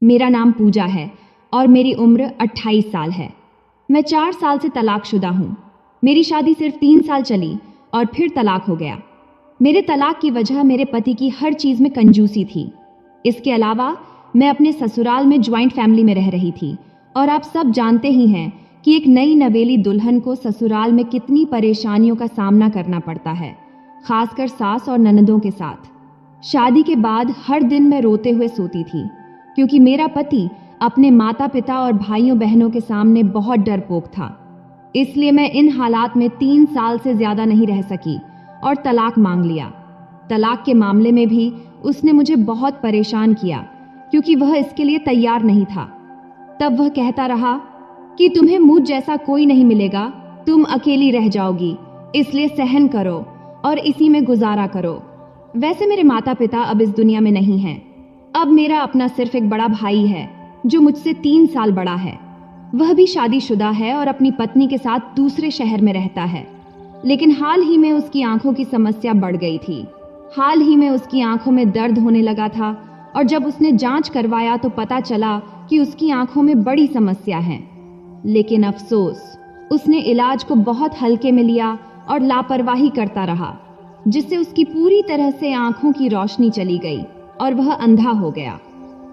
मेरा नाम पूजा है और मेरी उम्र 28 साल है। मैं 4 साल से तलाकशुदा हूँ। मेरी शादी सिर्फ 3 साल चली और फिर तलाक हो गया। मेरे तलाक की वजह मेरे पति की हर चीज़ में कंजूसी थी। इसके अलावा मैं अपने ससुराल में ज्वाइंट फैमिली में रह रही थी और आप सब जानते ही हैं कि एक नई नवेली दुल्हन को ससुराल में कितनी परेशानियों का सामना करना पड़ता है, खासकर सास और ननदों के साथ। शादी के बाद हर दिन मैं रोते हुए सोती थी क्योंकि मेरा पति अपने माता पिता और भाइयों बहनों के सामने बहुत डरपोक था। इसलिए मैं इन हालात में 3 साल से ज्यादा नहीं रह सकी और तलाक मांग लिया। तलाक के मामले में भी उसने मुझे बहुत परेशान किया क्योंकि वह इसके लिए तैयार नहीं था। तब वह कहता रहा कि तुम्हें मुझ जैसा कोई नहीं मिलेगा, तुम अकेली रह जाओगी, इसलिए सहन करो और इसी में गुजारा करो। वैसे मेरे माता पिता अब इस दुनिया में नहीं हैं। अब मेरा अपना सिर्फ एक बड़ा भाई है जो मुझसे 3 साल बड़ा है। वह भी शादीशुदा है और अपनी पत्नी के साथ दूसरे शहर में रहता है। लेकिन हाल ही में उसकी आंखों की समस्या बढ़ गई थी। हाल ही में उसकी आंखों में दर्द होने लगा था और जब उसने जांच करवाया तो पता चला कि उसकी आंखों में बड़ी समस्या है। लेकिन अफसोस, उसने इलाज को बहुत हल्के में लिया और लापरवाही करता रहा, जिससे उसकी पूरी तरह से आंखों की रोशनी चली गई और वह अंधा हो गया।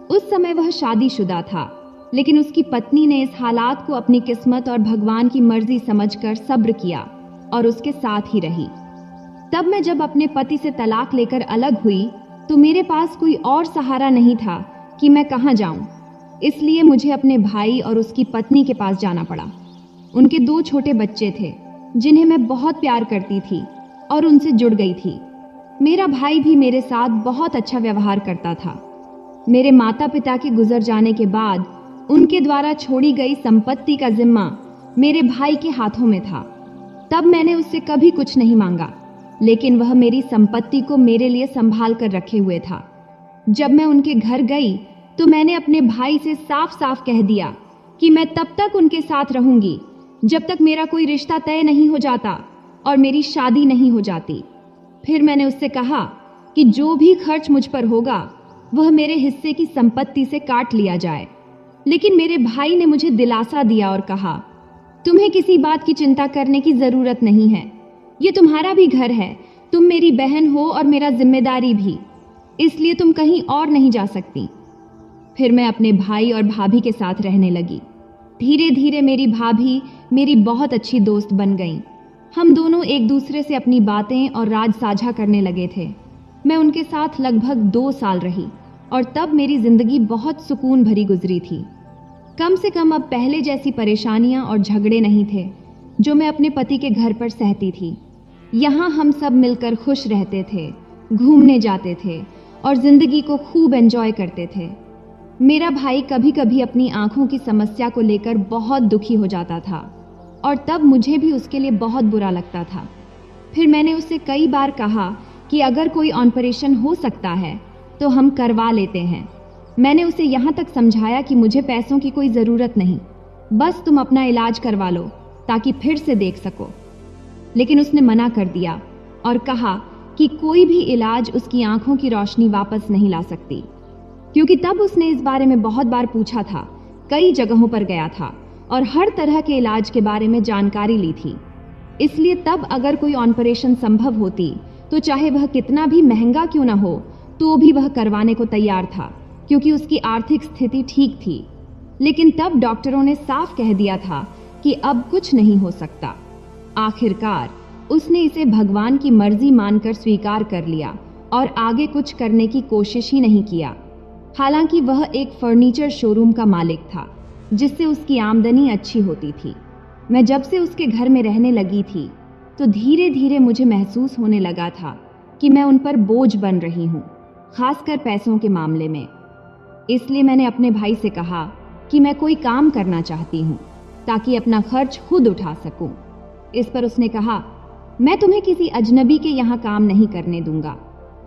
उस समय वह शादीशुदा था, लेकिन उसकी पत्नी ने इस हालात को अपनी किस्मत और भगवान की मर्जी समझकर सब्र किया और उसके साथ ही रही। तब मैं जब अपने पति से तलाक लेकर अलग हुई तो मेरे पास कोई और सहारा नहीं था कि मैं कहाँ जाऊं। इसलिए मुझे अपने भाई और उसकी पत्नी के पास जाना पड़ा। उनके 2 छोटे बच्चे थे जिन्हें मैं बहुत प्यार करती थी और उनसे जुड़ गई थी। मेरा भाई भी मेरे साथ बहुत अच्छा व्यवहार करता था। मेरे माता पिता के गुजर जाने के बाद उनके द्वारा छोड़ी गई संपत्ति का जिम्मा मेरे भाई के हाथों में था। तब मैंने उससे कभी कुछ नहीं मांगा, लेकिन वह मेरी संपत्ति को मेरे लिए संभाल कर रखे हुए था। जब मैं उनके घर गई तो मैंने अपने भाई से साफ साफ कह दिया कि मैं तब तक उनके साथ रहूंगी जब तक मेरा कोई रिश्ता तय नहीं हो जाता और मेरी शादी नहीं हो जाती। फिर मैंने उससे कहा कि जो भी खर्च मुझ पर होगा वह मेरे हिस्से की संपत्ति से काट लिया जाए। लेकिन मेरे भाई ने मुझे दिलासा दिया और कहा, तुम्हें किसी बात की चिंता करने की जरूरत नहीं है, ये तुम्हारा भी घर है, तुम मेरी बहन हो और मेरा जिम्मेदारी भी, इसलिए तुम कहीं और नहीं जा सकती। फिर मैं अपने भाई और भाभी के साथ रहने लगी। धीरे धीरे मेरी भाभी मेरी बहुत अच्छी दोस्त बन गईं। हम दोनों एक दूसरे से अपनी बातें और राज साझा करने लगे थे। मैं उनके साथ लगभग 2 साल रही और तब मेरी जिंदगी बहुत सुकून भरी गुजरी थी। कम से कम अब पहले जैसी परेशानियां और झगड़े नहीं थे जो मैं अपने पति के घर पर सहती थी। यहाँ हम सब मिलकर खुश रहते थे, घूमने जाते थे और जिंदगी को खूब एंजॉय करते थे। मेरा भाई कभी कभी अपनी आंखों की समस्या को लेकर बहुत दुखी हो जाता था और तब मुझे भी उसके लिए बहुत बुरा लगता था। फिर मैंने उससे कई बार कहा कि अगर कोई ऑपरेशन हो सकता है तो हम करवा लेते हैं। मैंने उसे यहाँ तक समझाया कि मुझे पैसों की कोई ज़रूरत नहीं, बस तुम अपना इलाज करवा लो ताकि फिर से देख सको। लेकिन उसने मना कर दिया और कहा कि कोई भी इलाज उसकी आंखों की रोशनी वापस नहीं ला सकती, क्योंकि तब उसने इस बारे में बहुत बार पूछा था, कई जगहों पर गया था और हर तरह के इलाज के बारे में जानकारी ली थी। इसलिए तब अगर कोई ऑपरेशन संभव होती तो चाहे वह कितना भी महंगा क्यों ना हो तो भी वह करवाने को तैयार था, क्योंकि उसकी आर्थिक स्थिति ठीक थी। लेकिन तब डॉक्टरों ने साफ कह दिया था कि अब कुछ नहीं हो सकता। आखिरकार उसने इसे भगवान की मर्जी मानकर स्वीकार कर लिया और आगे कुछ करने की कोशिश ही नहीं किया। हालांकि वह एक फर्नीचर शोरूम का मालिक था जिससे उसकी आमदनी अच्छी होती थी। मैं जब से उसके घर में रहने लगी थी तो धीरे धीरे मुझे महसूस होने लगा था कि मैं उन पर बोझ बन रही हूँ, खासकर पैसों के मामले में। इसलिए मैंने अपने भाई से कहा कि मैं कोई काम करना चाहती हूँ ताकि अपना खर्च खुद उठा सकूं। इस पर उसने कहा, मैं तुम्हें किसी अजनबी के यहाँ काम नहीं करने दूंगा।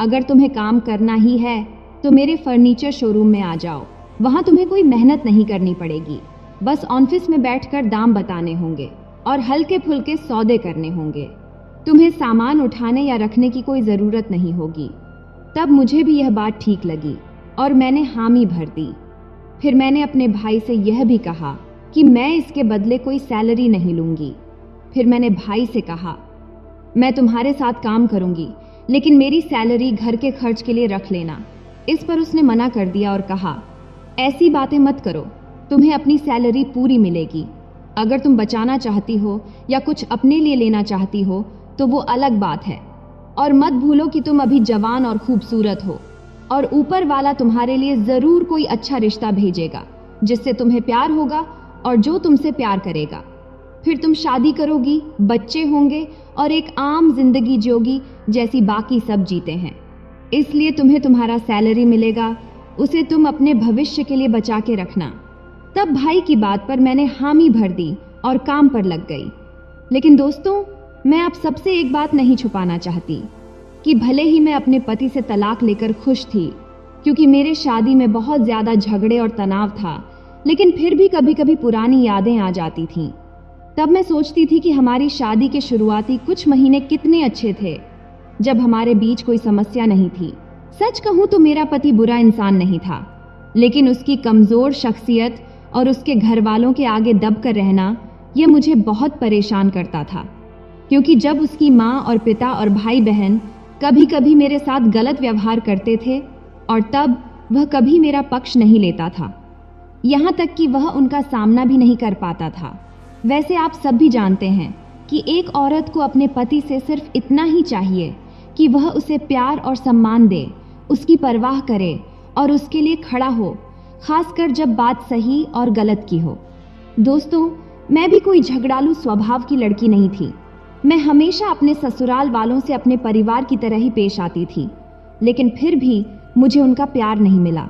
अगर तुम्हें काम करना ही है तो मेरे फर्नीचर शोरूम में आ जाओ, वहाँ तुम्हें कोई मेहनत नहीं करनी पड़ेगी, बस ऑफिस में बैठकर दाम बताने होंगे और हल्के फुल्के सौदे करने होंगे। तुम्हें सामान उठाने या रखने की कोई ज़रूरत नहीं होगी। तब मुझे भी यह बात ठीक लगी और मैंने हामी भर दी। फिर मैंने अपने भाई से यह भी कहा कि मैं इसके बदले कोई सैलरी नहीं लूंगी। फिर मैंने भाई से कहा, मैं तुम्हारे साथ काम करूंगी, लेकिन मेरी सैलरी घर के खर्च के लिए रख लेना। इस पर उसने मना कर दिया और कहा, ऐसी बातें मत करो, तुम्हें अपनी सैलरी पूरी मिलेगी। अगर तुम बचाना चाहती हो या कुछ अपने लिए लेना चाहती हो तो वो अलग बात है। और मत भूलो कि तुम अभी जवान और खूबसूरत हो, और ऊपर वाला तुम्हारे लिए जरूर कोई अच्छा रिश्ता भेजेगा जिससे तुम्हें प्यार होगा और जो तुमसे प्यार करेगा। फिर तुम शादी करोगी, बच्चे होंगे और एक आम जिंदगी जियोगी जैसी बाकी सब जीते हैं। इसलिए तुम्हें तुम्हारा सैलरी मिलेगा, उसे तुम अपने भविष्य के लिए बचा के रखना। तब भाई की बात पर मैंने हामी भर दी और काम पर लग गई। लेकिन दोस्तों, मैं आप सबसे एक बात नहीं छुपाना चाहती कि भले ही मैं अपने पति से तलाक लेकर खुश थी, क्योंकि मेरे शादी में बहुत ज्यादा झगड़े और तनाव था, लेकिन फिर भी कभी कभी पुरानी यादें आ जाती थीं। तब मैं सोचती थी कि हमारी शादी के शुरुआती कुछ महीने कितने अच्छे थे, जब हमारे बीच कोई समस्या नहीं थी। सच कहूं तो मेरा पति बुरा इंसान नहीं था, लेकिन उसकी कमजोर शख्सियत और उसके घर वालों के आगे दब कर रहना यह मुझे बहुत परेशान करता था, क्योंकि जब उसकी माँ और पिता और भाई बहन कभी कभी मेरे साथ गलत व्यवहार करते थे और तब वह कभी मेरा पक्ष नहीं लेता था, यहाँ तक कि वह उनका सामना भी नहीं कर पाता था। वैसे आप सब भी जानते हैं कि एक औरत को अपने पति से सिर्फ इतना ही चाहिए कि वह उसे प्यार और सम्मान दे, उसकी परवाह करे और उसके लिए खड़ा हो, खासकर जब बात सही और गलत की हो। दोस्तों, मैं भी कोई झगड़ालू स्वभाव की लड़की नहीं थी। मैं हमेशा अपने ससुराल वालों से अपने परिवार की तरह ही पेश आती थी, लेकिन फिर भी मुझे उनका प्यार नहीं मिला।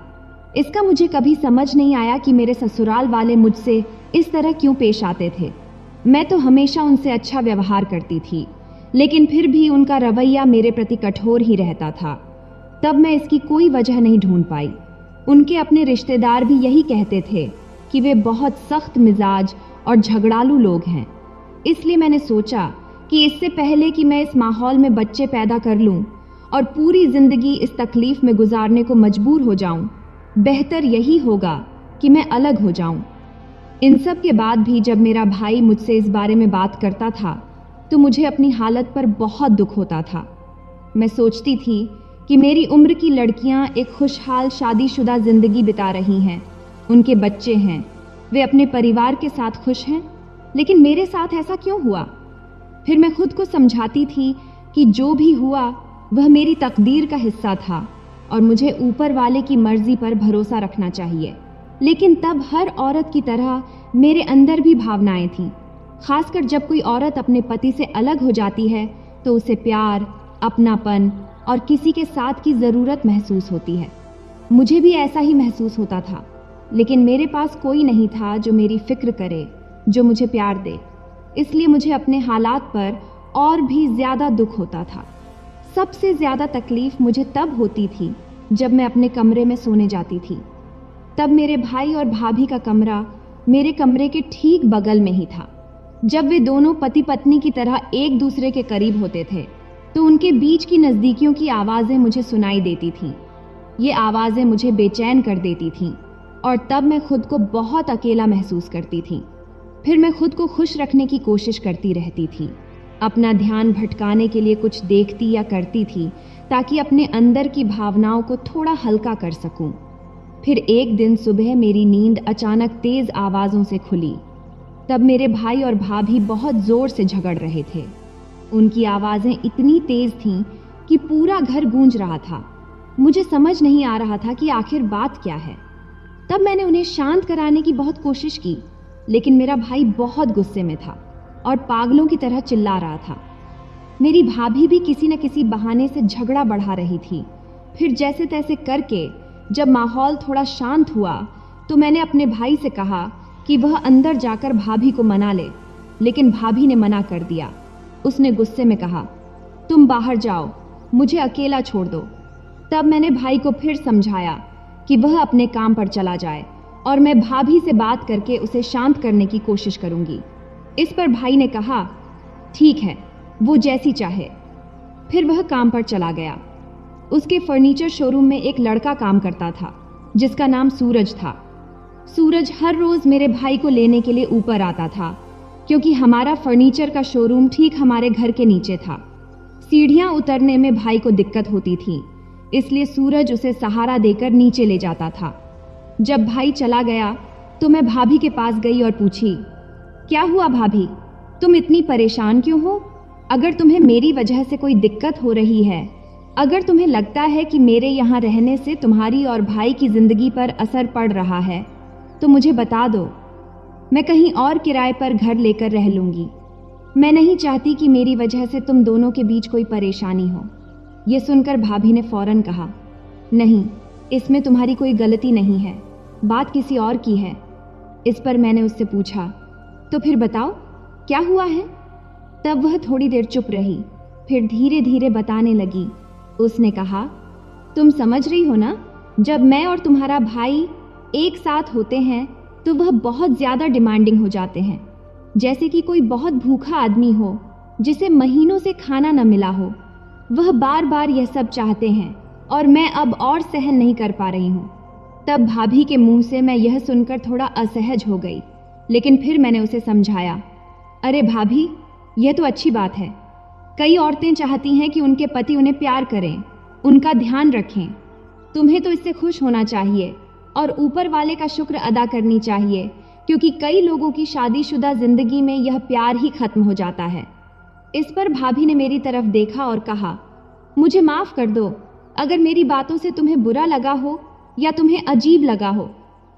इसका मुझे कभी समझ नहीं आया कि मेरे ससुराल वाले मुझसे इस तरह क्यों पेश आते थे। मैं तो हमेशा उनसे अच्छा व्यवहार करती थी, लेकिन फिर भी उनका रवैया मेरे प्रति कठोर ही रहता था। तब मैं इसकी कोई वजह नहीं ढूंढ पाई। उनके अपने रिश्तेदार भी यही कहते थे कि वे बहुत सख्त मिजाज और झगड़ालू लोग हैं। इसलिए मैंने सोचा कि इससे पहले कि मैं इस माहौल में बच्चे पैदा कर लूं और पूरी जिंदगी इस तकलीफ में गुजारने को मजबूर हो जाऊं, बेहतर यही होगा कि मैं अलग हो जाऊं। इन सब के बाद भी जब मेरा भाई मुझसे इस बारे में बात करता था तो मुझे अपनी हालत पर बहुत दुख होता था। मैं सोचती थी कि मेरी उम्र की लड़कियां एक खुशहाल शादीशुदा जिंदगी बिता रही हैं, उनके बच्चे हैं, वे अपने परिवार के साथ खुश हैं, लेकिन मेरे साथ ऐसा क्यों हुआ? फिर मैं खुद को समझाती थी कि जो भी हुआ वह मेरी तकदीर का हिस्सा था और मुझे ऊपर वाले की मर्जी पर भरोसा रखना चाहिए। लेकिन तब हर औरत की तरह मेरे अंदर भी भावनाएं थीं। खासकर जब कोई औरत अपने पति से अलग हो जाती है तो उसे प्यार, अपनापन और किसी के साथ की ज़रूरत महसूस होती है। मुझे भी ऐसा ही महसूस होता था, लेकिन मेरे पास कोई नहीं था जो मेरी फिक्र करे, जो मुझे प्यार दे। इसलिए मुझे अपने हालात पर और भी ज़्यादा दुख होता था। सबसे ज़्यादा तकलीफ़ मुझे तब होती थी जब मैं अपने कमरे में सोने जाती थी। तब मेरे भाई और भाभी का कमरा मेरे कमरे के ठीक बगल में ही था। जब वे दोनों पति पत्नी की तरह एक दूसरे के करीब होते थे तो उनके बीच की नज़दीकियों की आवाज़ें मुझे सुनाई देती थीं। ये आवाज़ें मुझे बेचैन कर देती थीं और तब मैं खुद को बहुत अकेला महसूस करती थी। फिर मैं खुद को खुश रखने की कोशिश करती रहती थी, अपना ध्यान भटकाने के लिए कुछ देखती या करती थी ताकि अपने अंदर की भावनाओं को थोड़ा हल्का कर सकूं। फिर एक दिन सुबह मेरी नींद अचानक तेज आवाज़ों से खुली। तब मेरे भाई और भाभी बहुत जोर से झगड़ रहे थे। उनकी आवाज़ें इतनी तेज थीं कि पूरा घर गूंज रहा था। मुझे समझ नहीं आ रहा था कि आखिर बात क्या है। तब मैंने उन्हें शांत कराने की बहुत कोशिश की, लेकिन मेरा भाई बहुत गुस्से में था और पागलों की तरह चिल्ला रहा था। मेरी भाभी भी किसी न किसी बहाने से झगड़ा बढ़ा रही थी। फिर जैसे तैसे करके जब माहौल थोड़ा शांत हुआ तो मैंने अपने भाई से कहा कि वह अंदर जाकर भाभी को मना ले, लेकिन भाभी ने मना कर दिया। उसने गुस्से में कहा, तुम बाहर जाओ, मुझे अकेला छोड़ दो। तब मैंने भाई को फिर समझाया कि वह अपने काम पर चला जाए और मैं भाभी से बात करके उसे शांत करने की कोशिश करूंगी। इस पर भाई ने कहा, ठीक है, वो जैसी चाहे। फिर वह काम पर चला गया। उसके फर्नीचर शोरूम में एक लड़का काम करता था जिसका नाम सूरज था। सूरज हर रोज मेरे भाई को लेने के लिए ऊपर आता था, क्योंकि हमारा फर्नीचर का शोरूम ठीक हमारे घर के नीचे था। सीढ़ियां उतरने में भाई को दिक्कत होती थी, इसलिए सूरज उसे सहारा देकर नीचे ले जाता था। जब भाई चला गया तो मैं भाभी के पास गई और पूछी, क्या हुआ भाभी, तुम इतनी परेशान क्यों हो? अगर तुम्हें मेरी वजह से कोई दिक्कत हो रही है, अगर तुम्हें लगता है कि मेरे यहाँ रहने से तुम्हारी और भाई की जिंदगी पर असर पड़ रहा है, तो मुझे बता दो। मैं कहीं और किराए पर घर लेकर रह लूंगी। मैं नहीं चाहती कि मेरी वजह से तुम दोनों के बीच कोई परेशानी हो। ये सुनकर भाभी ने फौरन कहा, नहीं, इसमें तुम्हारी कोई गलती नहीं है, बात किसी और की है। इस पर मैंने उससे पूछा, तो फिर बताओ क्या हुआ है? तब वह थोड़ी देर चुप रही, फिर धीरे धीरे बताने लगी। उसने कहा, तुम समझ रही हो ना, जब मैं और तुम्हारा भाई एक साथ होते हैं तो वह बहुत ज्यादा डिमांडिंग हो जाते हैं। जैसे कि कोई बहुत भूखा आदमी हो जिसे महीनों से खाना न मिला हो, वह बार बार यह सब चाहते हैं और मैं अब और सहन नहीं कर पा रही हूँ। तब भाभी के मुंह से मैं यह सुनकर थोड़ा असहज हो गई, लेकिन फिर मैंने उसे समझाया, अरे भाभी, यह तो अच्छी बात है। कई औरतें चाहती हैं कि उनके पति उन्हें प्यार करें, उनका ध्यान रखें। तुम्हें तो इससे खुश होना चाहिए और ऊपर वाले का शुक्र अदा करनी चाहिए, क्योंकि कई लोगों की शादीशुदा जिंदगी में यह प्यार ही खत्म हो जाता है। इस पर भाभी ने मेरी तरफ देखा और कहा, मुझे माफ कर दो अगर मेरी बातों से तुम्हें बुरा लगा हो या तुम्हें अजीब लगा हो।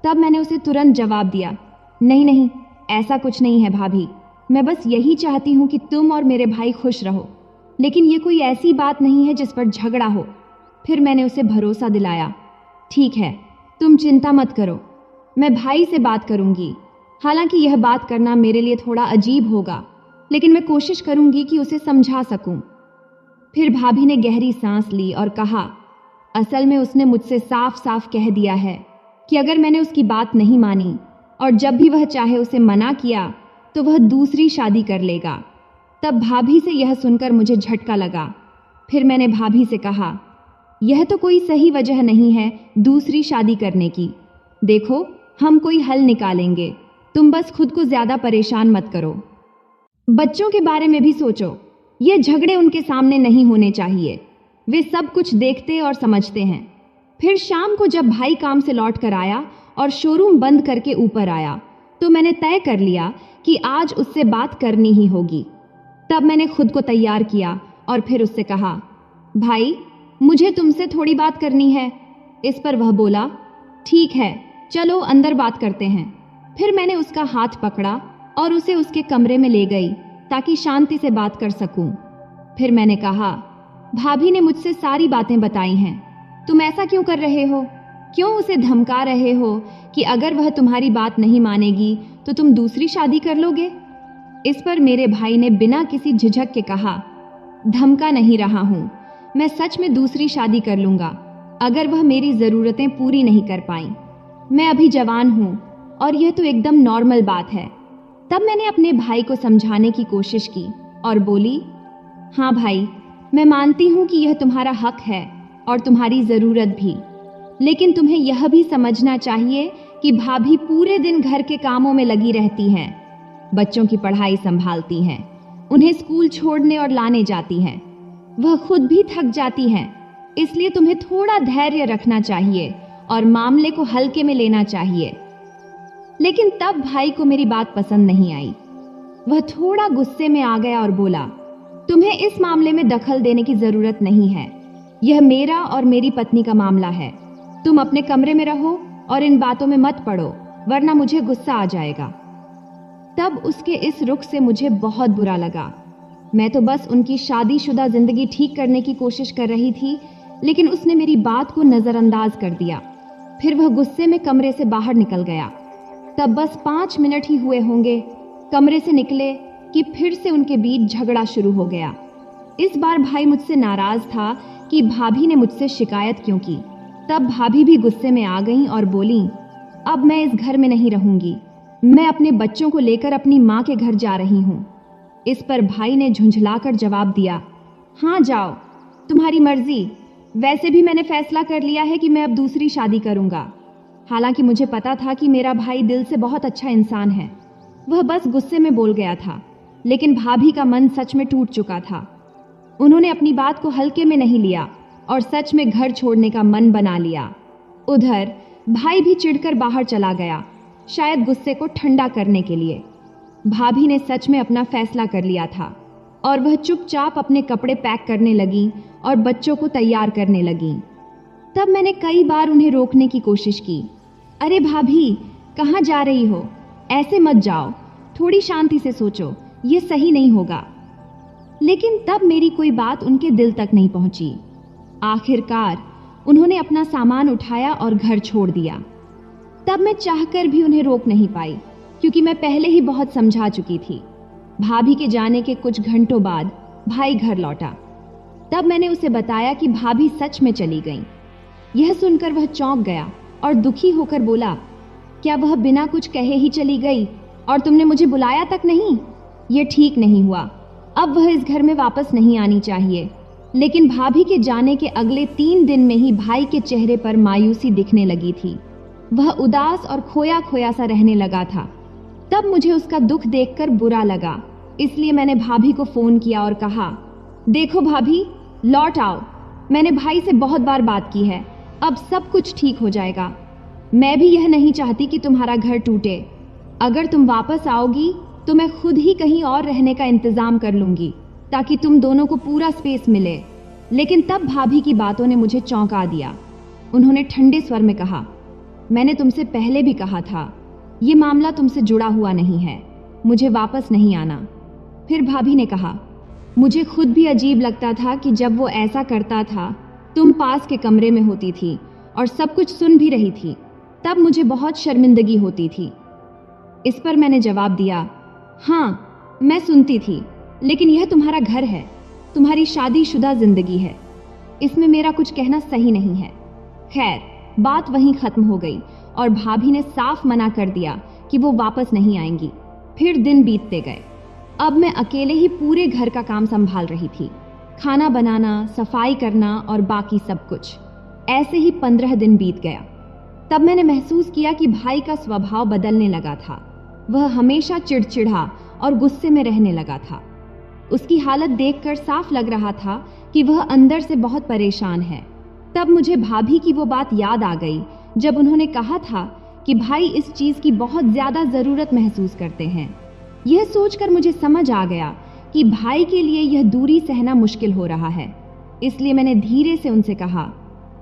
तब मैंने उसे तुरंत जवाब दिया, नहीं नहीं, ऐसा कुछ नहीं है भाभी, मैं बस यही चाहती हूँ कि तुम और मेरे भाई खुश रहो, लेकिन ये कोई ऐसी बात नहीं है जिस पर झगड़ा हो। फिर मैंने उसे भरोसा दिलाया, ठीक है, तुम चिंता मत करो, मैं भाई से बात करूंगी। हालांकि यह बात करना मेरे लिए थोड़ा अजीब होगा, लेकिन मैं कोशिश करूंगी कि उसे समझा सकूं। फिर भाभी ने गहरी सांस ली और कहा, असल में उसने मुझसे साफ साफ कह दिया है कि अगर मैंने उसकी बात नहीं मानी और जब भी वह चाहे उसे मना किया तो वह दूसरी शादी कर लेगा। तब भाभी से यह सुनकर मुझे झटका लगा। फिर मैंने भाभी से कहा, यह तो कोई सही वजह नहीं है दूसरी शादी करने की। देखो, हम कोई हल निकालेंगे, तुम बस खुद को ज्यादा परेशान मत करो। बच्चों के बारे में भी सोचो, ये झगड़े उनके सामने नहीं होने चाहिए, वे सब कुछ देखते और समझते हैं। फिर शाम को जब भाई काम से लौट कर आया और शोरूम बंद करके ऊपर आया, तो मैंने तय कर लिया कि आज उससे बात करनी ही होगी। तब मैंने खुद को तैयार किया और फिर उससे कहा, भाई, मुझे तुमसे थोड़ी बात करनी है। इस पर वह बोला, ठीक है, चलो अंदर बात करते हैं। फिर मैंने उसका हाथ पकड़ा और उसे उसके कमरे में ले गई ताकि शांति से बात कर सकूं। फिर मैंने कहा, भाभी ने मुझसे सारी बातें बताई हैं, तुम ऐसा क्यों कर रहे हो? क्यों उसे धमका रहे हो कि अगर वह तुम्हारी बात नहीं मानेगी तो तुम दूसरी शादी कर लोगे? इस पर मेरे भाई ने बिना किसी झिझक के कहा, धमका नहीं रहा हूं, मैं सच में दूसरी शादी कर लूंगा अगर वह मेरी जरूरतें पूरी नहीं कर पाई। मैं अभी जवान हूं और यह तो एकदम नॉर्मल बात है। तब मैंने अपने भाई को समझाने की कोशिश की और बोली, हाँ भाई, मैं मानती हूं कि यह तुम्हारा हक है और तुम्हारी जरूरत भी, लेकिन तुम्हें यह भी समझना चाहिए कि भाभी पूरे दिन घर के कामों में लगी रहती हैं, बच्चों की पढ़ाई संभालती हैं, उन्हें स्कूल छोड़ने और लाने जाती हैं, वह खुद भी थक जाती हैं। इसलिए तुम्हें थोड़ा धैर्य रखना चाहिए और मामले को हल्के में लेना चाहिए। लेकिन तब भाई को मेरी बात पसंद नहीं आई। वह थोड़ा गुस्से में आ गया और बोला, तुम्हें इस मामले में दखल देने की जरूरत नहीं है, यह मेरा और मेरी पत्नी का मामला है। तुम अपने कमरे में रहो और इन बातों में मत पड़ो, वरना मुझे गुस्सा आ जाएगा। तब उसके इस रुख से मुझे बहुत बुरा लगा। मैं तो बस उनकी शादीशुदा जिंदगी ठीक करने की कोशिश कर रही थी, लेकिन उसने मेरी बात को नजरअंदाज कर दिया। फिर वह गुस्से में कमरे से बाहर निकल गया। तब बस 5 मिनट ही हुए होंगे कमरे से निकले कि फिर से उनके बीच झगड़ा शुरू हो गया। इस बार भाई मुझसे नाराज था कि भाभी ने मुझसे शिकायत क्यों की। तब भाभी भी गुस्से में आ गईं और बोली, अब मैं इस घर में नहीं रहूंगी, मैं अपने बच्चों को लेकर अपनी माँ के घर जा रही हूँ। इस पर भाई ने झुंझलाकर जवाब दिया, हाँ जाओ, तुम्हारी मर्जी, वैसे भी मैंने फैसला कर लिया है कि मैं अब दूसरी शादी करूंगा। हालांकि मुझे पता था कि मेरा भाई दिल से बहुत अच्छा इंसान है। वह बस गुस्से में बोल गया था, लेकिन भाभी का मन सच में टूट चुका था। उन्होंने अपनी बात को हल्के में नहीं लिया और सच में घर छोड़ने का मन बना लिया। उधर भाई भी चिढ़कर बाहर चला गया, शायद गुस्से को ठंडा करने के लिए। भाभी ने सच में अपना फैसला कर लिया था और वह चुपचाप अपने कपड़े पैक करने लगी और बच्चों को तैयार करने लगी। तब मैंने कई बार उन्हें रोकने की कोशिश की। अरे भाभी, कहाँ जा रही हो? ऐसे मत जाओ, थोड़ी शांति से सोचो, ये सही नहीं होगा। लेकिन तब मेरी कोई बात उनके दिल तक नहीं पहुंची। आखिरकार उन्होंने अपना सामान उठाया और घर छोड़ दिया। तब मैं चाहकर भी उन्हें रोक नहीं पाई, क्योंकि मैं पहले ही बहुत समझा चुकी थी। भाभी के जाने के कुछ घंटों बाद भाई घर लौटा। तब मैंने उसे बताया कि भाभी सच में चली गईं। यह सुनकर वह चौंक गया और दुखी होकर बोला, क्या वह बिना कुछ कहे ही चली गई और तुमने मुझे बुलाया तक नहीं? यह ठीक नहीं हुआ। अब वह इस घर में वापस नहीं आनी चाहिए। लेकिन भाभी के जाने के अगले 3 दिन में ही भाई के चेहरे पर मायूसी दिखने लगी थी। वह उदास और खोया खोया सा रहने लगा था। तब मुझे उसका दुख देखकर बुरा लगा, इसलिए मैंने भाभी को फोन किया और कहा, देखो भाभी, लौट आओ। मैंने भाई से बहुत बार बात की है, अब सब कुछ ठीक हो जाएगा। मैं भी यह नहीं चाहती कि तुम्हारा घर टूटे। अगर तुम वापस आओगी तो मैं खुद ही कहीं और रहने का इंतजाम कर लूंगी, ताकि तुम दोनों को पूरा स्पेस मिले। लेकिन तब भाभी की बातों ने मुझे चौंका दिया। उन्होंने ठंडे स्वर में कहा, मैंने तुमसे पहले भी कहा था, ये मामला तुमसे जुड़ा हुआ नहीं है, मुझे वापस नहीं आना। फिर भाभी ने कहा, मुझे खुद भी अजीब लगता था कि जब वो ऐसा करता था, तुम पास के कमरे में होती थी और सब कुछ सुन भी रही थी। तब मुझे बहुत शर्मिंदगी होती थी। इस पर मैंने जवाब दिया, हाँ, मैं सुनती थी, लेकिन यह तुम्हारा घर है, तुम्हारी शादीशुदा जिंदगी है, इसमें मेरा कुछ कहना सही नहीं है। खैर, बात वहीं खत्म हो गई और भाभी ने साफ मना कर दिया कि वो वापस नहीं आएंगी। फिर दिन बीतते गए। अब मैं अकेले ही पूरे घर का काम संभाल रही थी, खाना बनाना, सफाई करना और बाकी सब कुछ। ऐसे ही 15 दिन बीत गया। तब मैंने महसूस किया कि भाई का स्वभाव बदलने लगा था। वह हमेशा चिड़चिड़ा और गुस्से में रहने लगा था। उसकी हालत देखकर साफ लग रहा था कि वह अंदर से बहुत परेशान है। तब मुझे भाभी की वो बात याद आ गई जब उन्होंने कहा था कि भाई इस चीज की बहुत ज्यादा जरूरत महसूस करते हैं। यह सोचकर मुझे समझ आ गया कि भाई के लिए यह दूरी सहना मुश्किल हो रहा है। इसलिए मैंने धीरे से उनसे कहा,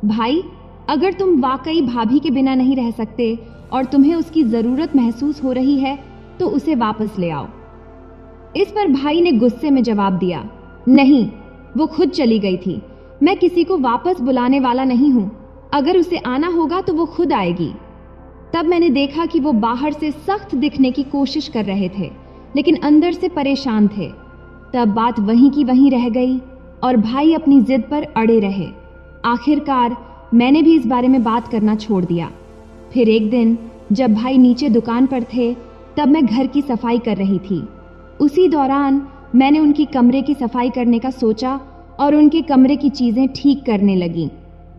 भाई, अगर तुम वाकई भाभी के बिना नहीं रह सकते और तुम्हें उसकी जरूरत महसूस हो रही है तो उसे वापस ले आओ। इस पर भाई ने गुस्से में जवाब दिया, नहीं, वो खुद चली गई थी, मैं किसी को वापस बुलाने वाला नहीं हूं। अगर उसे आना होगा तो वो खुद आएगी। तब मैंने देखा कि वो बाहर से सख्त दिखने की कोशिश कर रहे थे, लेकिन अंदर से परेशान थे। तब बात वहीं की वहीं रह गई और भाई अपनी जिद पर अड़े रहे। आखिरकार मैंने भी इस बारे में बात करना छोड़ दिया। फिर एक दिन जब भाई नीचे दुकान पर थे, तब मैं घर की सफाई कर रही थी। उसी दौरान मैंने उनकी कमरे की सफाई करने का सोचा और उनके कमरे की चीजें ठीक करने लगी।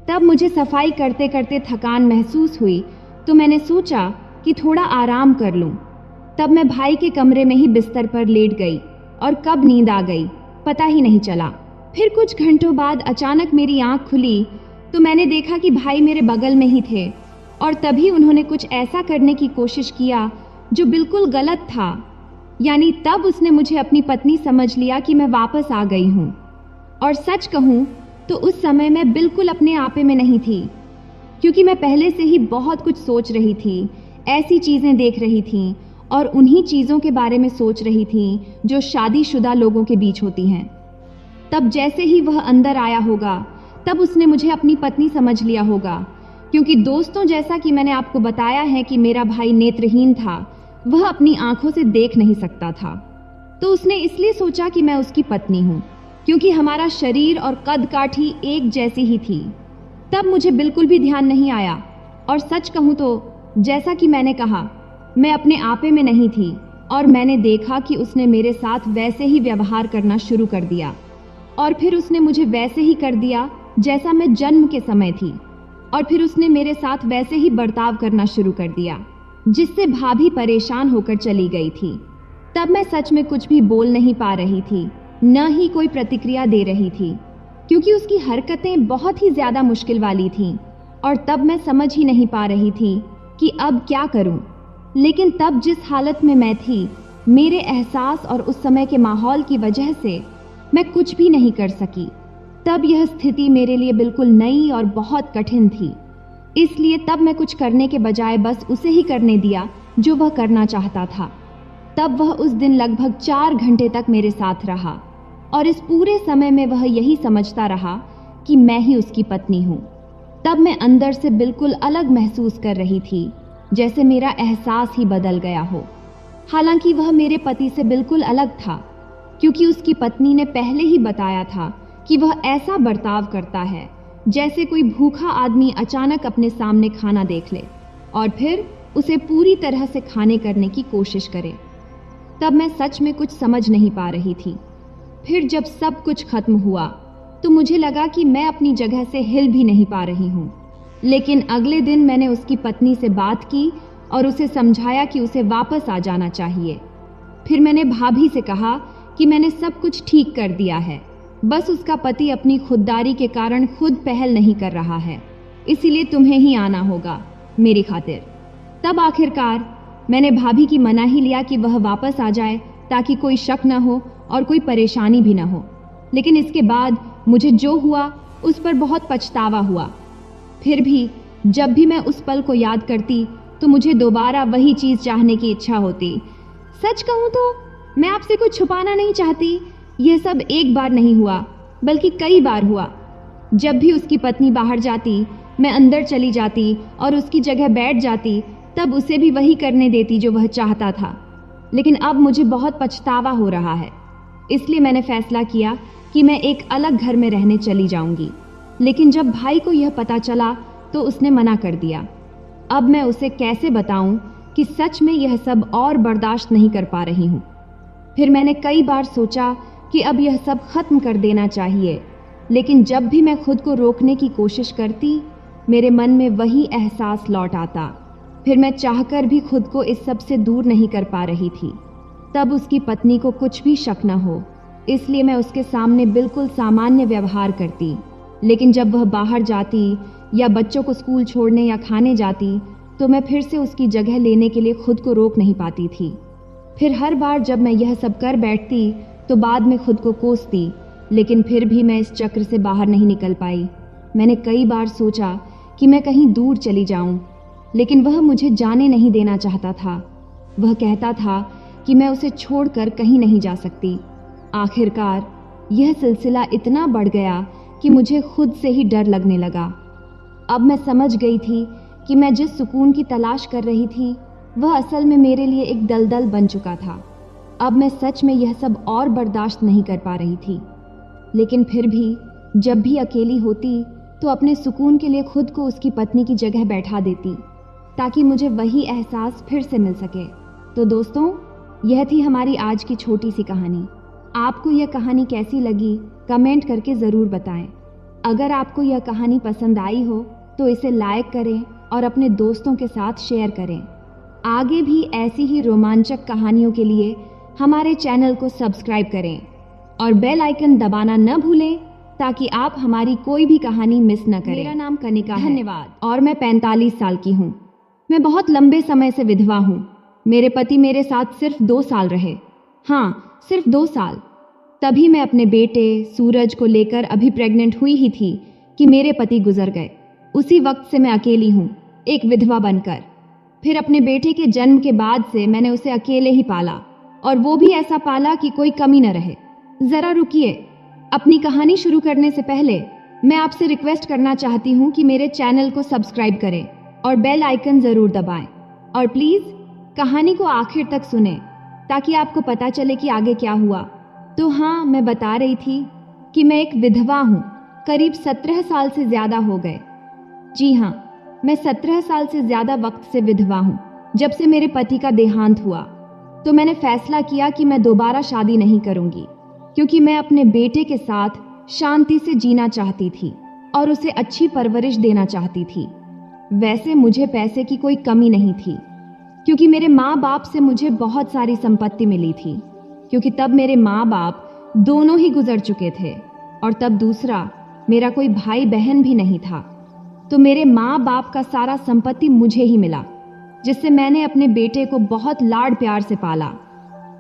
तब मुझे सफाई करते करते थकान महसूस हुई, तो मैंने सोचा कि थोड़ा आराम कर लूं। तब मैं भाई के कमरे में ही बिस्तर पर लेट गई और कब नींद आ गई पता ही नहीं चला। फिर कुछ घंटों बाद अचानक मेरी आंख खुली तो मैंने देखा कि भाई मेरे बगल में ही थे और तभी उन्होंने कुछ ऐसा करने की कोशिश किया जो बिल्कुल गलत था। यानी तब उसने मुझे अपनी पत्नी समझ लिया कि मैं वापस आ गई हूँ। और सच कहूँ तो उस समय मैं बिल्कुल अपने आपे में नहीं थी, क्योंकि मैं पहले से ही बहुत कुछ सोच रही थी, ऐसी चीजें देख रही थी और उन्हीं चीजों के बारे में सोच रही थी जो शादीशुदा लोगों के बीच होती हैं। तब जैसे ही वह अंदर आया होगा, तब उसने मुझे अपनी पत्नी समझ लिया होगा, क्योंकि दोस्तों, जैसा कि मैंने आपको बताया है कि मेरा भाई नेत्रहीन था, वह अपनी आंखों से देख नहीं सकता था। तो उसने इसलिए सोचा कि मैं उसकी पत्नी हूँ, क्योंकि हमारा शरीर और कद काठी एक जैसी ही थी। तब मुझे बिल्कुल भी ध्यान नहीं आया और सच कहूँ तो जैसा कि मैंने कहा, मैं अपने आपे में नहीं थी और मैंने देखा कि उसने मेरे साथ वैसे ही व्यवहार करना शुरू कर दिया और फिर उसने मुझे वैसे ही कर दिया जैसा मैं जन्म के समय थी। और फिर उसने मेरे साथ वैसे ही बर्ताव करना शुरू कर दिया जिससे भाभी परेशान होकर चली गई थी। तब मैं सच में कुछ भी बोल नहीं पा रही थी, न ही कोई प्रतिक्रिया दे रही थी, क्योंकि उसकी हरकतें बहुत ही ज्यादा मुश्किल वाली थीं और तब मैं समझ ही नहीं पा रही थी कि अब क्या करूं। लेकिन तब जिस हालत में मैं थी, मेरे एहसास और उस समय के माहौल की वजह से मैं कुछ भी नहीं कर सकी। तब यह स्थिति मेरे लिए बिल्कुल नई और बहुत कठिन थी, इसलिए तब मैं कुछ करने के बजाय बस उसे ही करने दिया जो वह करना चाहता था। तब वह उस दिन लगभग 4 घंटे तक मेरे साथ रहा और इस पूरे समय में वह यही समझता रहा कि मैं ही उसकी पत्नी हूँ। तब मैं अंदर से बिल्कुल अलग महसूस कर रही थी, जैसे मेरा एहसास ही बदल गया हो। हालांकि वह मेरे पति से बिल्कुल अलग था, क्योंकि उसकी पत्नी ने पहले ही बताया था कि वह ऐसा बर्ताव करता है जैसे कोई भूखा आदमी अचानक अपने सामने खाना देख ले और फिर उसे पूरी तरह से खाने करने की कोशिश करे। तब मैं सच में कुछ समझ नहीं पा रही थी। फिर जब सब कुछ खत्म हुआ तो मुझे लगा कि मैं अपनी जगह से हिल भी नहीं पा रही हूँ। लेकिन अगले दिन मैंने उसकी पत्नी से बात की और उसे समझाया कि उसे वापस आ जाना चाहिए। फिर मैंने भाभी से कहा कि मैंने सब कुछ ठीक कर दिया है, बस उसका पति अपनी खुददारी के कारण खुद पहल नहीं कर रहा है, इसीलिए तुम्हें ही आना होगा मेरी खातिर। तब आखिरकार मैंने भाभी की मना ही लिया कि वह वापस आ जाए ताकि कोई शक न हो और कोई परेशानी भी न हो। लेकिन इसके बाद मुझे जो हुआ उस पर बहुत पछतावा हुआ। फिर भी जब भी मैं उस पल को याद करती तो मुझे दोबारा वही चीज़ चाहने की इच्छा होती। सच कहूँ तो मैं आपसे कुछ छुपाना नहीं चाहती, यह सब एक बार नहीं हुआ बल्कि कई बार हुआ। जब भी उसकी पत्नी बाहर जाती, मैं अंदर चली जाती और उसकी जगह बैठ जाती, तब उसे भी वही करने देती जो वह चाहता था। लेकिन अब मुझे बहुत पछतावा हो रहा है, इसलिए मैंने फैसला किया कि मैं एक अलग घर में रहने चली जाऊंगी। लेकिन जब भाई को यह पता चला तो उसने मना कर दिया। अब मैं उसे कैसे बताऊं कि सच में यह सब और बर्दाश्त नहीं कर पा रही हूं। फिर मैंने कई बार सोचा कि अब यह सब खत्म कर देना चाहिए, लेकिन जब भी मैं खुद को रोकने की कोशिश करती, मेरे मन में वही एहसास लौट आता। फिर मैं चाहकर भी खुद को इस सब से दूर नहीं कर पा रही थी। तब उसकी पत्नी को कुछ भी शक न हो, इसलिए मैं उसके सामने बिल्कुल सामान्य व्यवहार करती। लेकिन जब वह बाहर जाती या बच्चों को स्कूल छोड़ने या खाने जाती, तो मैं फिर से उसकी जगह लेने के लिए खुद को रोक नहीं पाती थी। फिर हर बार जब मैं यह सब कर बैठती तो बाद में खुद को कोसती, लेकिन फिर भी मैं इस चक्र से बाहर नहीं निकल पाई। मैंने कई बार सोचा कि मैं कहीं दूर चली जाऊं, लेकिन वह मुझे जाने नहीं देना चाहता था। वह कहता था कि मैं उसे छोड़कर कहीं नहीं जा सकती। आखिरकार यह सिलसिला इतना बढ़ गया कि मुझे खुद से ही डर लगने लगा। अब मैं समझ गई थी कि मैं जिस सुकून की तलाश कर रही थी वह असल में मेरे लिए एक दलदल बन चुका था। अब मैं सच में यह सब और बर्दाश्त नहीं कर पा रही थी। लेकिन फिर भी जब भी अकेली होती तो अपने सुकून के लिए खुद को उसकी पत्नी की जगह बैठा देती, ताकि मुझे वही एहसास फिर से मिल सके। तो दोस्तों, यह थी हमारी आज की छोटी सी कहानी। आपको यह कहानी कैसी लगी कमेंट करके ज़रूर बताएं। अगर आपको यह कहानी पसंद आई हो तो इसे लाइक करें और अपने दोस्तों के साथ शेयर करें। आगे भी ऐसी ही रोमांचक कहानियों के लिए हमारे चैनल को सब्सक्राइब करें और बेल आइकन दबाना न भूलें ताकि आप हमारी कोई भी कहानी मिस न करें। मेरा नाम कनिका है। धन्यवाद। और मैं 45 साल की हूँ। मैं बहुत लंबे समय से विधवा हूँ। मेरे पति मेरे साथ सिर्फ 2 साल रहे। हाँ, सिर्फ 2 साल। तभी मैं अपने बेटे सूरज को लेकर अभी प्रेग्नेंट हुई ही थी कि मेरे पति गुजर गए। उसी वक्त से मैं अकेली हूँ, एक विधवा बनकर। फिर अपने बेटे के जन्म के बाद से मैंने उसे अकेले ही पाला, और वो भी ऐसा पाला कि कोई कमी न रहे। ज़रा रुकिए, अपनी कहानी शुरू करने से पहले मैं आपसे रिक्वेस्ट करना चाहती हूँ कि मेरे चैनल को सब्सक्राइब करें और बेल आइकन ज़रूर दबाएं। और प्लीज़ कहानी को आखिर तक सुने ताकि आपको पता चले कि आगे क्या हुआ। तो हाँ, मैं बता रही थी कि मैं एक विधवा हूँ। करीब 17 साल से ज़्यादा हो गए। जी हाँ, मैं 17 साल से ज़्यादा वक्त से विधवा हूँ। जब से मेरे पति का देहांत हुआ तो मैंने फैसला किया कि मैं दोबारा शादी नहीं करूँगी, क्योंकि मैं अपने बेटे के साथ शांति से जीना चाहती थी और उसे अच्छी परवरिश देना चाहती थी। वैसे मुझे पैसे की कोई कमी नहीं थी, क्योंकि मेरे माँ बाप से मुझे बहुत सारी संपत्ति मिली थी, क्योंकि तब मेरे माँ बाप दोनों ही गुजर चुके थे और तब दूसरा मेरा कोई भाई बहन भी नहीं था। तो मेरे माँ बाप का सारा संपत्ति मुझे ही मिला, जिससे मैंने अपने बेटे को बहुत लाड प्यार से पाला,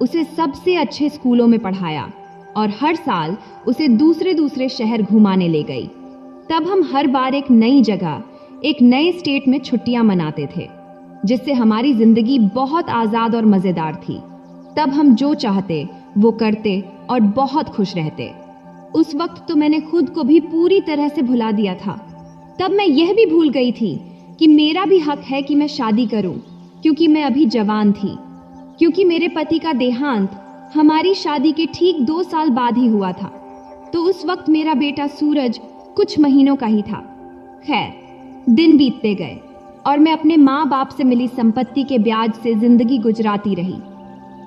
उसे सबसे अच्छे स्कूलों में पढ़ाया और हर साल उसे दूसरे दूसरे शहर घुमाने ले गई। तब हम हर बार एक नई जगह, एक नए स्टेट में छुट्टियां मनाते थे, जिससे हमारी जिंदगी बहुत आजाद और मजेदार थी। तब हम जो चाहते वो करते और बहुत खुश रहते। उस वक्त तो मैंने खुद को भी पूरी तरह से भुला दिया था। तब मैं यह भी भूल गई थी कि मेरा भी हक है कि मैं शादी करूं, क्योंकि मैं अभी जवान थी, क्योंकि मेरे पति का देहांत हमारी शादी के ठीक 2 साल बाद ही हुआ था। तो उस वक्त मेरा बेटा सूरज कुछ महीनों का ही था। खैर, दिन बीतते गए और मैं अपने माँ बाप से मिली संपत्ति के ब्याज से जिंदगी गुजराती रही।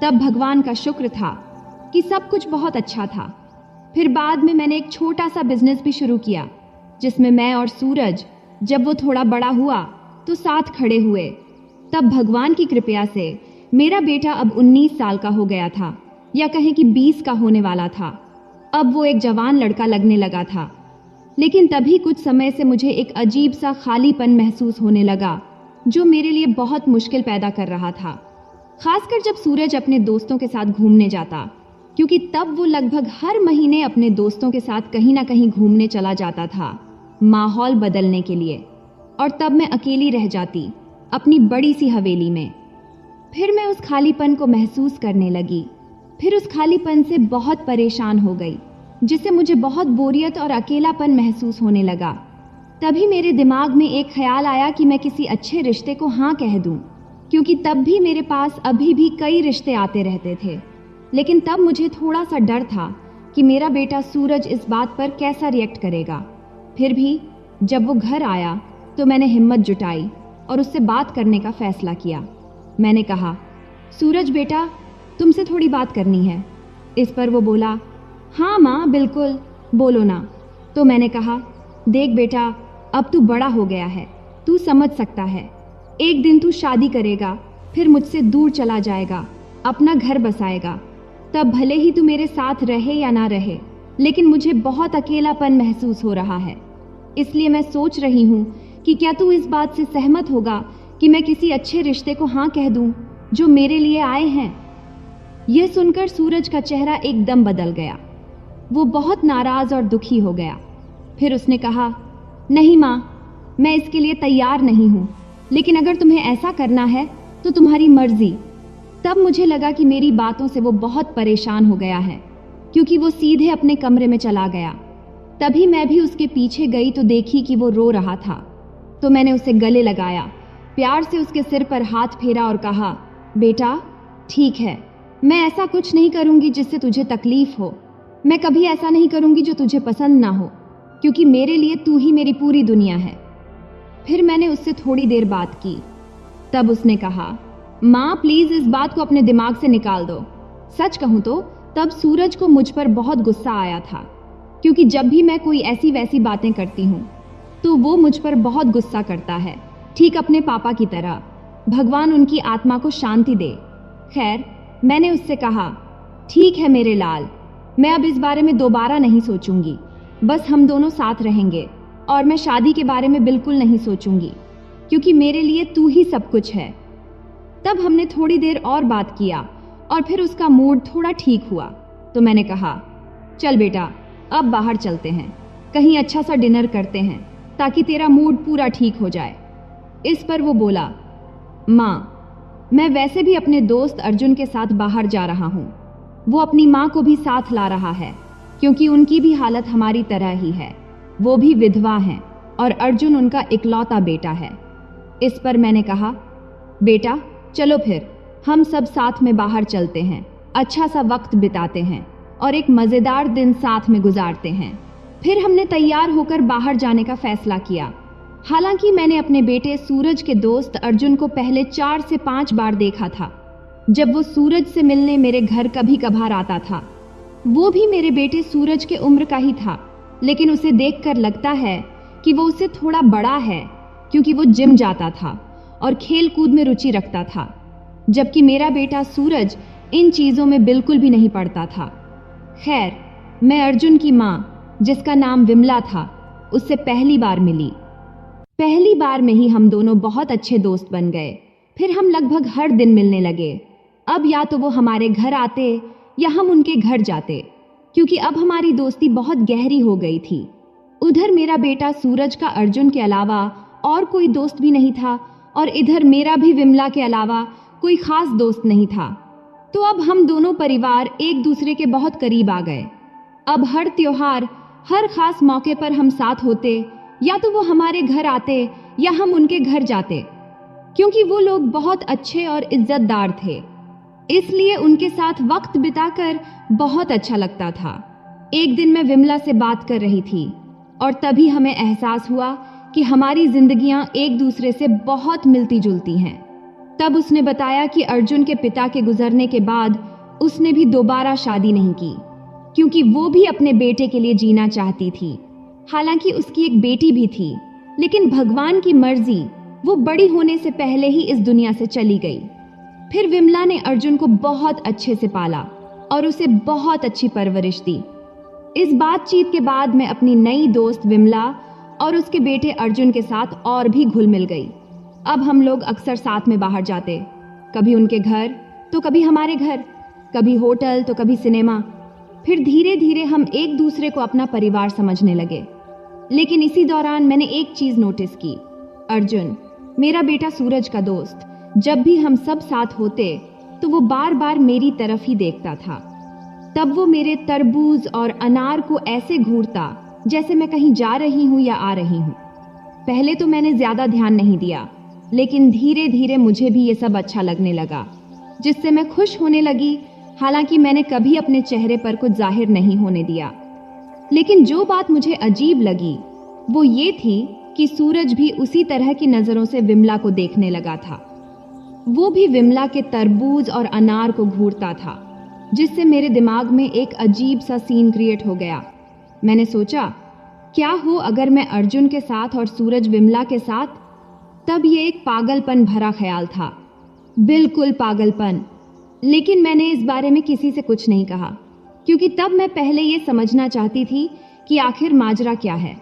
तब भगवान का शुक्र था कि सब कुछ बहुत अच्छा था। फिर बाद में मैंने एक छोटा सा बिजनेस भी शुरू किया, जिसमें मैं और सूरज जब वो थोड़ा बड़ा हुआ तो साथ खड़े हुए। तब भगवान की कृपा से मेरा बेटा अब 19 साल का हो गया था, या कहें कि 20 का होने वाला था। अब वो एक जवान लड़का लगने लगा था। लेकिन तभी कुछ समय से मुझे एक अजीब सा खालीपन महसूस होने लगा, जो मेरे लिए बहुत मुश्किल पैदा कर रहा था। खासकर जब सूरज अपने दोस्तों के साथ घूमने जाता, क्योंकि तब वो लगभग हर महीने अपने दोस्तों के साथ कहीं ना कहीं घूमने चला जाता था, माहौल बदलने के लिए। और तब मैं अकेली रह जाती अपनी बड़ी सी हवेली में। फिर मैं उस खालीपन को महसूस करने लगी। फिर उस खालीपन से बहुत परेशान हो गई, जिससे मुझे बहुत बोरियत और अकेलापन महसूस होने लगा। तभी मेरे दिमाग में एक ख्याल आया कि मैं किसी अच्छे रिश्ते को हाँ कह दूं, क्योंकि तब भी मेरे पास अभी भी कई रिश्ते आते रहते थे। लेकिन तब मुझे थोड़ा सा डर था कि मेरा बेटा सूरज इस बात पर कैसा रिएक्ट करेगा। फिर भी जब वो घर आया तो मैंने हिम्मत जुटाई और उससे बात करने का फैसला किया। मैंने कहा, सूरज बेटा, तुमसे थोड़ी बात करनी है। इस पर वो बोला, हाँ माँ बिल्कुल, बोलो ना। तो मैंने कहा, देख बेटा, अब तू बड़ा हो गया है, तू समझ सकता है। एक दिन तू शादी करेगा, फिर मुझसे दूर चला जाएगा, अपना घर बसाएगा। तब भले ही तू मेरे साथ रहे या ना रहे, लेकिन मुझे बहुत अकेलापन महसूस हो रहा है। इसलिए मैं सोच रही हूँ कि क्या तू इस बात से सहमत होगा कि मैं किसी अच्छे रिश्ते को हाँ कह दूँ जो मेरे लिए आए हैं। यह सुनकर सूरज का चेहरा एकदम बदल गया। वो बहुत नाराज और दुखी हो गया। फिर उसने कहा, नहीं माँ, मैं इसके लिए तैयार नहीं हूँ, लेकिन अगर तुम्हें ऐसा करना है तो तुम्हारी मर्जी। तब मुझे लगा कि मेरी बातों से वो बहुत परेशान हो गया है, क्योंकि वो सीधे अपने कमरे में चला गया। तभी मैं भी उसके पीछे गई तो देखी कि वो रो रहा था। तो मैंने उसे गले लगाया, प्यार से उसके सिर पर हाथ फेरा और कहा, बेटा ठीक है, मैं ऐसा कुछ नहीं करूंगी जिससे तुझे तकलीफ हो। मैं कभी ऐसा नहीं करूंगी जो तुझे पसंद ना हो, क्योंकि मेरे लिए तू ही मेरी पूरी दुनिया है। फिर मैंने उससे थोड़ी देर बात की। तब उसने कहा, माँ प्लीज इस बात को अपने दिमाग से निकाल दो। सच कहूँ तो तब सूरज को मुझ पर बहुत गुस्सा आया था, क्योंकि जब भी मैं कोई ऐसी वैसी बातें करती हूँ तो वो मुझ पर बहुत गुस्सा करता है, ठीक अपने पापा की तरह। भगवान उनकी आत्मा को शांति दे। खैर, मैंने उससे कहा, ठीक है मेरे लाल, मैं अब इस बारे में दोबारा नहीं सोचूंगी, बस हम दोनों साथ रहेंगे और मैं शादी के बारे में बिल्कुल नहीं सोचूंगी, क्योंकि मेरे लिए तू ही सब कुछ है। तब हमने थोड़ी देर और बात किया और फिर उसका मूड थोड़ा ठीक हुआ। तो मैंने कहा, चल बेटा, अब बाहर चलते हैं, कहीं अच्छा सा डिनर करते हैं ताकि तेरा मूड पूरा ठीक हो जाए। इस पर वो बोला, माँ मैं वैसे भी अपने दोस्त अर्जुन के साथ बाहर जा रहा हूँ। वो अपनी माँ को भी साथ ला रहा है, क्योंकि उनकी भी हालत हमारी तरह ही है। वो भी विधवा हैं और अर्जुन उनका इकलौता बेटा है। इस पर मैंने कहा, बेटा चलो फिर हम सब साथ में बाहर चलते हैं, अच्छा सा वक्त बिताते हैं और एक मज़ेदार दिन साथ में गुजारते हैं। फिर हमने तैयार होकर बाहर जाने का फैसला किया। हालांकि मैंने अपने बेटे सूरज के दोस्त अर्जुन को पहले 4 से 5 बार देखा था, जब वो सूरज से मिलने मेरे घर कभी कभार आता था। वो भी मेरे बेटे सूरज के उम्र का ही था, लेकिन उसे देखकर लगता है कि वो उससे थोड़ा बड़ा है, क्योंकि वो जिम जाता था और खेल कूद में रुचि रखता था, जबकि मेरा बेटा सूरज इन चीज़ों में बिल्कुल भी नहीं पड़ता था। खैर, मैं अर्जुन की माँ, जिसका नाम विमला था, उससे पहली बार मिली। पहली बार में ही हम दोनों बहुत अच्छे दोस्त बन गए। फिर हम लगभग हर दिन मिलने लगे। अब या तो वो हमारे घर आते या हम उनके घर जाते, क्योंकि अब हमारी दोस्ती बहुत गहरी हो गई थी। उधर मेरा बेटा सूरज का अर्जुन के अलावा और कोई दोस्त भी नहीं था, और इधर मेरा भी विमला के अलावा कोई खास दोस्त नहीं था। तो अब हम दोनों परिवार एक दूसरे के बहुत करीब आ गए। अब हर त्योहार, हर खास मौके पर हम साथ होते, या तो वो हमारे घर आते या हम उनके घर जाते, क्योंकि वो लोग बहुत अच्छे और इज्जतदार थे। इसलिए उनके साथ वक्त बिताकर बहुत अच्छा लगता था। एक दिन मैं विमला से बात कर रही थी और तभी हमें एहसास हुआ कि हमारी जिंदगियां एक दूसरे से बहुत मिलती जुलती हैं। तब उसने बताया कि अर्जुन के पिता के गुजरने के बाद उसने भी दोबारा शादी नहीं की, क्योंकि वो भी अपने बेटे के लिए जीना चाहती थी। हालांकि उसकी एक बेटी भी थी, लेकिन भगवान की मर्जी, वो बड़ी होने से पहले ही इस दुनिया से चली गई। फिर विमला ने अर्जुन को बहुत अच्छे से पाला और उसे बहुत अच्छी परवरिश दी। इस बातचीत के बाद मैं अपनी नई दोस्त विमला और उसके बेटे अर्जुन के साथ और भी घुल मिल गई। अब हम लोग अक्सर साथ में बाहर जाते, कभी उनके घर तो कभी हमारे घर, कभी होटल तो कभी सिनेमा। फिर धीरे धीरे हम एक दूसरे को अपना परिवार समझने लगे। लेकिन इसी दौरान मैंने एक चीज नोटिस की। अर्जुन, मेरा बेटा सूरज का दोस्त, जब भी हम सब साथ होते तो वो बार बार मेरी तरफ ही देखता था। तब वो मेरे तरबूज और अनार को ऐसे घूरता जैसे मैं कहीं जा रही हूँ या आ रही हूँ। पहले तो मैंने ज्यादा ध्यान नहीं दिया, लेकिन धीरे धीरे मुझे भी ये सब अच्छा लगने लगा, जिससे मैं खुश होने लगी। हालांकि मैंने कभी अपने चेहरे पर कुछ जाहिर नहीं होने दिया। लेकिन जो बात मुझे अजीब लगी वो ये थी कि सूरज भी उसी तरह की नजरों से विमला को देखने लगा था। वो भी विमला के तरबूज और अनार को घूरता था, जिससे मेरे दिमाग में एक अजीब सा सीन क्रिएट हो गया। मैंने सोचा, क्या हो अगर मैं अर्जुन के साथ और सूरज विमला के साथ? तब ये एक पागलपन भरा ख्याल था, बिल्कुल पागलपन। लेकिन मैंने इस बारे में किसी से कुछ नहीं कहा, क्योंकि तब मैं पहले ये समझना चाहती थी कि आखिर माजरा क्या है।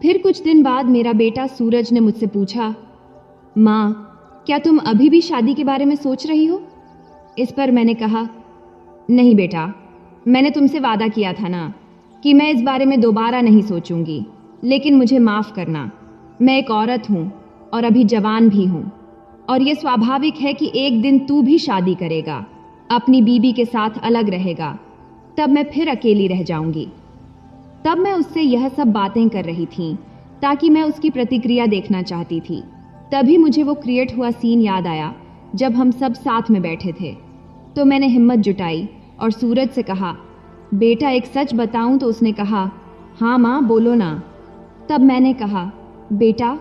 फिर कुछ दिन बाद मेरा बेटा सूरज ने मुझसे पूछा, माँ, क्या तुम अभी भी शादी के बारे में सोच रही हो? इस पर मैंने कहा, नहीं बेटा, मैंने तुमसे वादा किया था ना कि मैं इस बारे में दोबारा नहीं सोचूंगी। लेकिन मुझे माफ करना, मैं एक औरत हूँ और अभी जवान भी हूँ, और ये स्वाभाविक है कि एक दिन तू भी शादी करेगा, अपनी बीबी के साथ अलग रहेगा, तब मैं फिर अकेली रह जाऊंगी। तब मैं उससे यह सब बातें कर रही थी ताकि मैं उसकी प्रतिक्रिया देखना चाहती थी। तभी मुझे वो क्रिएट हुआ सीन याद आया जब हम सब साथ में बैठे थे। तो मैंने हिम्मत जुटाई और सूरज से कहा, बेटा एक सच बताऊं? तो उसने कहा, हाँ माँ बोलो ना। तब मैंने कहा, बेटा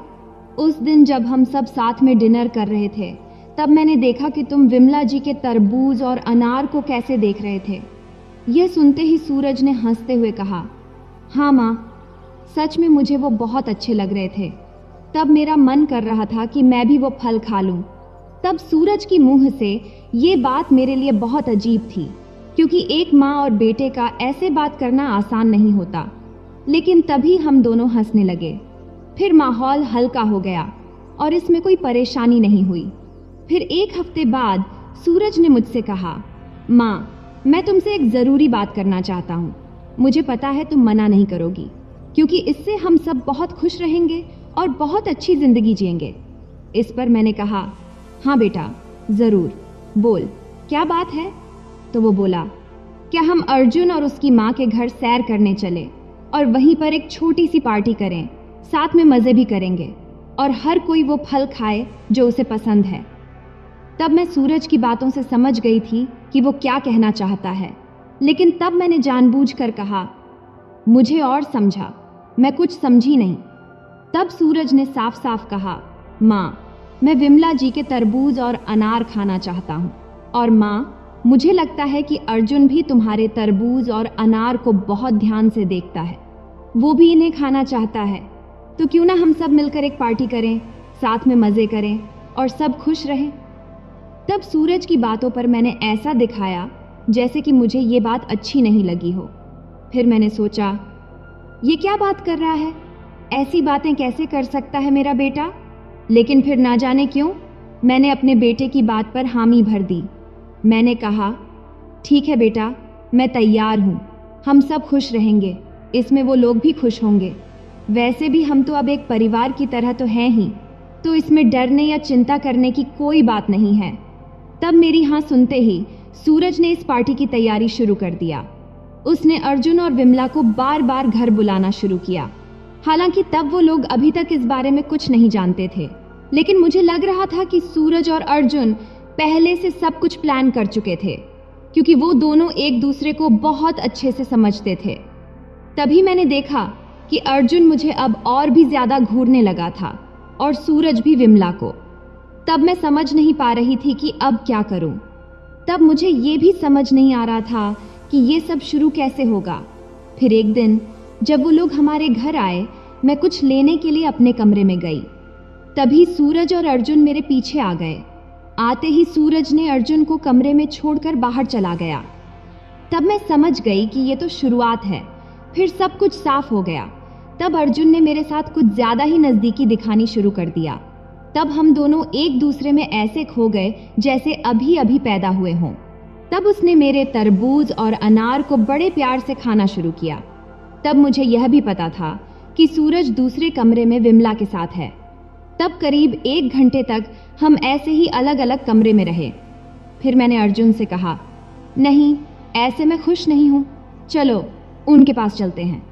उस दिन जब हम सब साथ में डिनर कर रहे थे, तब मैंने देखा कि तुम विमला जी के तरबूज और अनार को कैसे देख रहे थे। यह सुनते ही सूरज ने हंसते हुए कहा, हाँ माँ, सच में मुझे वो बहुत अच्छे लग रहे थे। तब मेरा मन कर रहा था कि मैं भी वो फल खा लूं। तब सूरज की मुंह से ये बात मेरे लिए बहुत अजीब थी, क्योंकि एक माँ और बेटे का ऐसे बात करना आसान नहीं होता। लेकिन तभी हम दोनों हंसने लगे। फिर माहौल हल्का हो गया और इसमें कोई परेशानी नहीं हुई। फिर एक हफ्ते बाद सूरज ने मुझसे कहा, माँ, मैं तुमसे एक ज़रूरी बात करना चाहता हूँ। मुझे पता है तुम मना नहीं करोगी, क्योंकि इससे हम सब बहुत खुश रहेंगे और बहुत अच्छी ज़िंदगी जिएंगे। इस पर मैंने कहा, हाँ बेटा, ज़रूर, बोल, क्या बात है? तो वो बोला, क्या हम अर्जुन और उसकी माँ के घर सैर करने चले और वहीं पर एक छोटी सी पार्टी करें, साथ में मज़े भी करेंगे और हर कोई वो फल खाए जो उसे पसंद है। तब मैं सूरज की बातों से समझ गई थी कि वो क्या कहना चाहता है, लेकिन तब मैंने जानबूझकर कहा, मुझे और समझा, मैं कुछ समझी नहीं। तब सूरज ने साफ साफ कहा, माँ, मैं विमला जी के तरबूज और अनार खाना चाहता हूँ, और माँ, मुझे लगता है कि अर्जुन भी तुम्हारे तरबूज और अनार को बहुत ध्यान से देखता है, वो भी इन्हें खाना चाहता है। तो क्यों ना हम सब मिलकर एक पार्टी करें, साथ में मज़े करें और सब खुश रहें। तब सूरज की बातों पर मैंने ऐसा दिखाया जैसे कि मुझे ये बात अच्छी नहीं लगी हो। फिर मैंने सोचा, ये क्या बात कर रहा है, ऐसी बातें कैसे कर सकता है मेरा बेटा। लेकिन फिर ना जाने क्यों मैंने अपने बेटे की बात पर हामी भर दी। मैंने कहा, ठीक है बेटा, मैं तैयार हूँ, हम सब खुश रहेंगे, इसमें वो लोग भी खुश होंगे। वैसे भी हम तो अब एक परिवार की तरह तो हैं ही, तो इसमें डरने या चिंता करने की कोई बात नहीं है। तब मेरी हाँ सुनते ही सूरज ने इस पार्टी की तैयारी शुरू कर दिया। उसने अर्जुन और विमला को बार बार घर बुलाना शुरू किया। हालांकि तब वो लोग अभी तक इस बारे में कुछ नहीं जानते थे, लेकिन मुझे लग रहा था कि सूरज और अर्जुन पहले से सब कुछ प्लान कर चुके थे, क्योंकि वो दोनों एक दूसरे को बहुत अच्छे से समझते थे। तभी मैंने देखा कि अर्जुन मुझे अब और भी ज्यादा घूरने लगा था और सूरज भी विमला को। तब मैं समझ नहीं पा रही थी कि अब क्या करूं। तब मुझे ये भी समझ नहीं आ रहा था कि ये सब शुरू कैसे होगा। फिर एक दिन जब वो लोग हमारे घर आए, मैं कुछ लेने के लिए अपने कमरे में गई। तभी सूरज और अर्जुन मेरे पीछे आ गए। आते ही सूरज ने अर्जुन को कमरे में छोड़कर बाहर चला गया। तब मैं समझ गई कि ये तो शुरुआत है, फिर सब कुछ साफ हो गया। तब अर्जुन ने मेरे साथ कुछ ज्यादा ही नजदीकी दिखानी शुरू कर दिया। तब हम दोनों एक दूसरे में ऐसे खो गए जैसे अभी अभी पैदा हुए हों। तब उसने मेरे तरबूज और अनार को बड़े प्यार से खाना शुरू किया। तब मुझे यह भी पता था कि सूरज दूसरे कमरे में विमला के साथ है। तब करीब 1 घंटे तक हम ऐसे ही अलग अलग कमरे में रहे। फिर मैंने अर्जुन से कहा, नहीं, ऐसे मैं खुश नहीं हूँ, चलो उनके पास चलते हैं।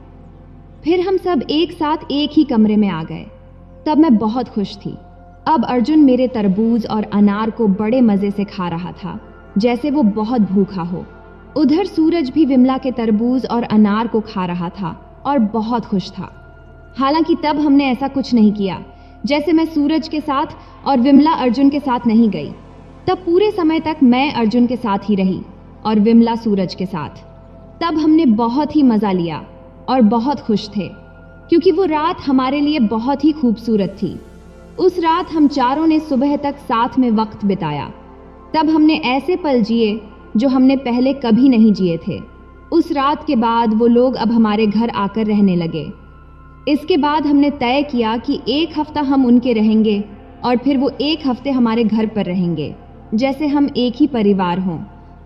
फिर हम सब एक साथ एक ही कमरे में आ गए। तब मैं बहुत खुश थी। अब अर्जुन मेरे तरबूज और अनार को बड़े मजे से खा रहा था, जैसे वो बहुत भूखा हो। उधर सूरज भी विमला के तरबूज और अनार को खा रहा था और बहुत खुश था। हालांकि तब हमने ऐसा कुछ नहीं किया, जैसे मैं सूरज के साथ और विमला अर्जुन के साथ नहीं गई। तब पूरे समय तक मैं अर्जुन के साथ ही रही और विमला सूरज के साथ। तब हमने बहुत ही मजा लिया और बहुत खुश थे, क्योंकि वो रात हमारे लिए बहुत ही खूबसूरत थी। उस रात हम चारों ने सुबह तक साथ में वक्त बिताया। तब हमने ऐसे पल जिए जो हमने पहले कभी नहीं जिए थे। उस रात के बाद वो लोग अब हमारे घर आकर रहने लगे। इसके बाद हमने तय किया कि 1 हफ्ता हम उनके रहेंगे और फिर वो 1 हफ्ते हमारे घर पर रहेंगे, जैसे हम एक ही परिवार हों।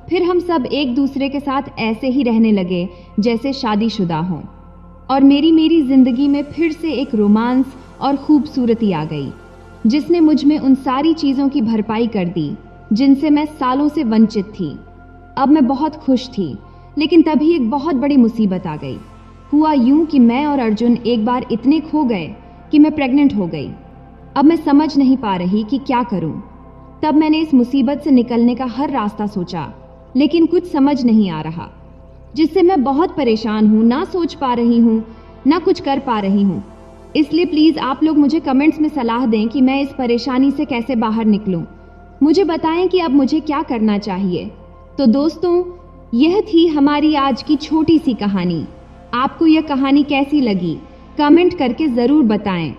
फिर हम सब एक दूसरे के साथ ऐसे ही रहने लगे जैसे शादीशुदा हों। और मेरी जिंदगी में फिर से एक रोमांस और खूबसूरती आ गई, जिसने मुझ में उन सारी चीज़ों की भरपाई कर दी जिनसे मैं सालों से वंचित थी। अब मैं बहुत खुश थी, लेकिन तभी एक बहुत बड़ी मुसीबत आ गई। हुआ यूं कि मैं और अर्जुन एक बार इतने खो गए कि मैं प्रेग्नेंट हो गई। अब मैं समझ नहीं पा रही कि क्या करूं। तब मैंने इस मुसीबत से निकलने का हर रास्ता सोचा, लेकिन कुछ समझ नहीं आ रहा, जिससे मैं बहुत परेशान हूँ। ना सोच पा रही हूँ, ना कुछ कर पा रही हूँ। इसलिए प्लीज़ आप लोग मुझे कमेंट्स में सलाह दें कि मैं इस परेशानी से कैसे बाहर निकलूं। मुझे बताएं कि अब मुझे क्या करना चाहिए। तो दोस्तों, यह थी हमारी आज की छोटी सी कहानी। आपको यह कहानी कैसी लगी, कमेंट करके ज़रूर बताएं।